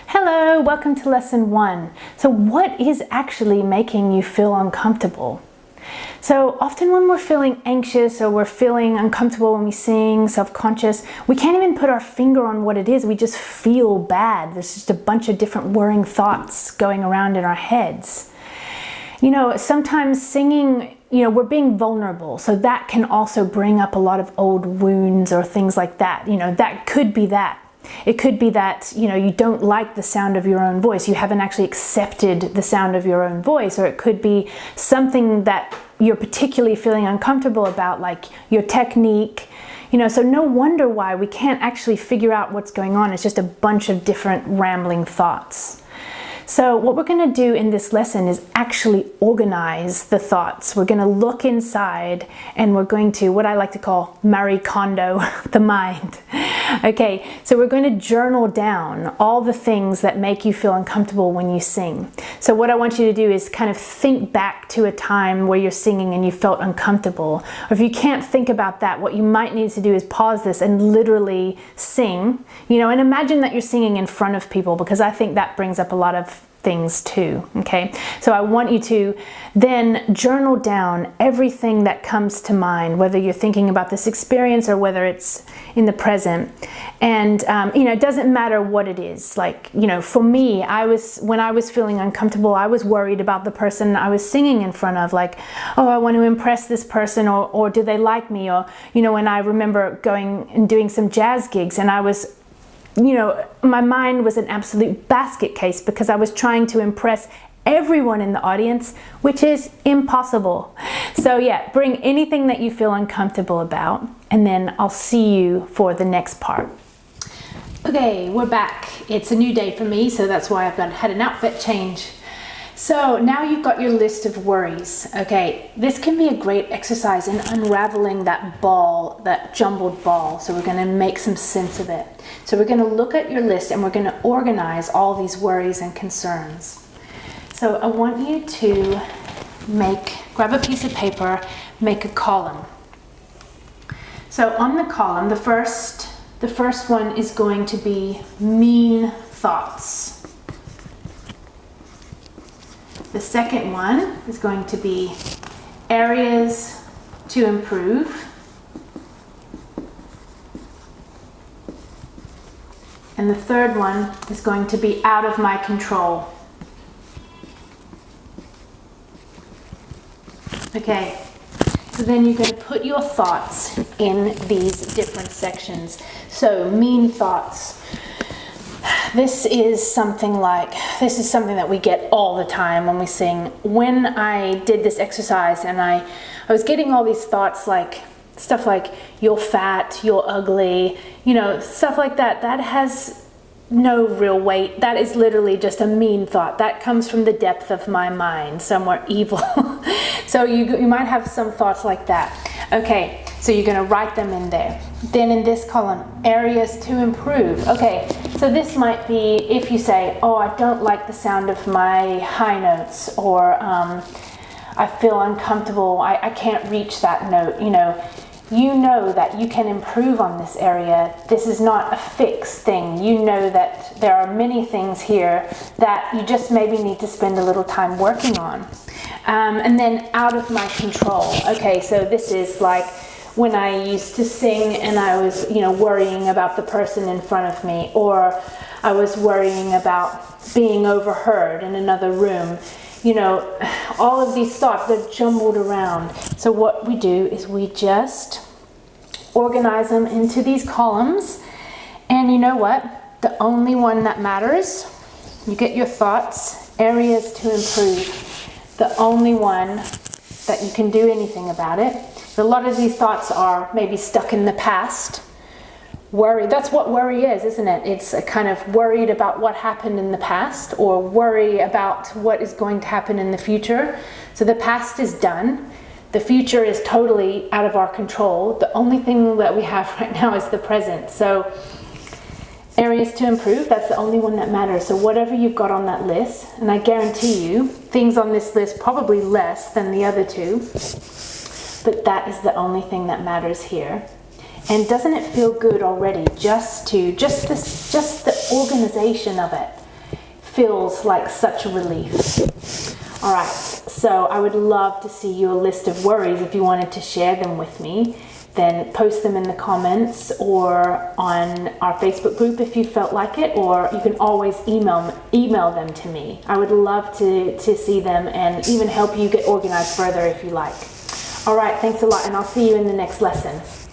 Hello, welcome to lesson 1. So what is actually making you feel uncomfortable? So often when we're feeling anxious or we're feeling uncomfortable when we sing, self-conscious, we can't even put our finger on what it is. We just feel bad. There's just a bunch of different worrying thoughts going around in our heads. You know, sometimes singing, we're being vulnerable. So that can also bring up a lot of old wounds or things like that. That could be that. It could be that, you don't like the sound of your own voice. You haven't actually accepted the sound of your own voice. Or it could be something that you're particularly feeling uncomfortable about, like your technique. So no wonder why we can't actually figure out what's going on. It's just a bunch of different rambling thoughts. So what we're going to do in this lesson is actually organize the thoughts. We're going to look inside and we're going to, what I like to call, Marie Kondo the mind. Okay, so we're going to journal down all the things that make you feel uncomfortable when you sing. So what I want you to do is kind of think back to a time where you're singing and you felt uncomfortable. Or if you can't think about that, what you might need to do is pause this and literally sing, and imagine that you're singing in front of people, because I think that brings up a lot of things too. Okay, so I want you to then journal down everything that comes to mind, whether you're thinking about this experience or whether it's in the present. And it doesn't matter what it is. Like, for me, when I was feeling uncomfortable, I was worried about the person I was singing in front of, like, oh, I want to impress this person, or do they like me? Or when I remember going and doing some jazz gigs, and I was my mind was an absolute basket case because I was trying to impress everyone in the audience, which is impossible. So yeah, bring anything that you feel uncomfortable about, and then I'll see you for the next part. Okay, we're back. It's a new day for me, so that's why I've had an outfit change. So now you've got your list of worries. Okay, this can be a great exercise in unraveling that ball, that jumbled ball. So we're going to make some sense of it. So we're going to look at your list and we're going to organize all these worries and concerns. So I want you to grab a piece of paper, make a column. So on the column, the first one is going to be mean thoughts. The second one is going to be areas to improve. And the third one is going to be out of my control. Okay, so then you're going to put your thoughts in these different sections. So mean thoughts. This is something that we get all the time when we sing. When I did this exercise and I was getting all these thoughts, like stuff like you're fat, you're ugly, stuff like that, that has no real weight. That is literally just a mean thought. That comes from the depth of my mind, somewhere evil. So you might have some thoughts like that. Okay, so you're going to write them in there. Then in this column, areas to improve. Okay, so this might be if you say, oh, I don't like the sound of my high notes, or I feel uncomfortable, I can't reach that note. You know that you can improve on this area. This is not a fixed thing. You know that there are many things here that you just maybe need to spend a little time working on. And then out of my control. Okay, so this is like when I used to sing and I was, worrying about the person in front of me, or I was worrying about being overheard in another room. All of these thoughts, they're jumbled around. So what we do is we just organize them into these columns. And you know what? The only one that matters, you get your thoughts, areas to improve. The only one that you can do anything about it. A lot of these thoughts are maybe stuck in the past. Worry, that's what worry is, isn't it? It's a kind of worried about what happened in the past, or worry about what is going to happen in the future. So the past is done. The future is totally out of our control. The only thing that we have right now is the present. So areas to improve, that's the only one that matters. So whatever you've got on that list, and I guarantee you, things on this list probably less than the other two, but that is the only thing that matters here. And doesn't it feel good already just the organization of it? feels like such a relief. All right, so I would love to see your list of worries. If you wanted to share them with me, then post them in the comments or on our Facebook group if you felt like it, or you can always email them to me. I would love to see them and even help you get organized further if you like. All right, thanks a lot, and I'll see you in the next lesson.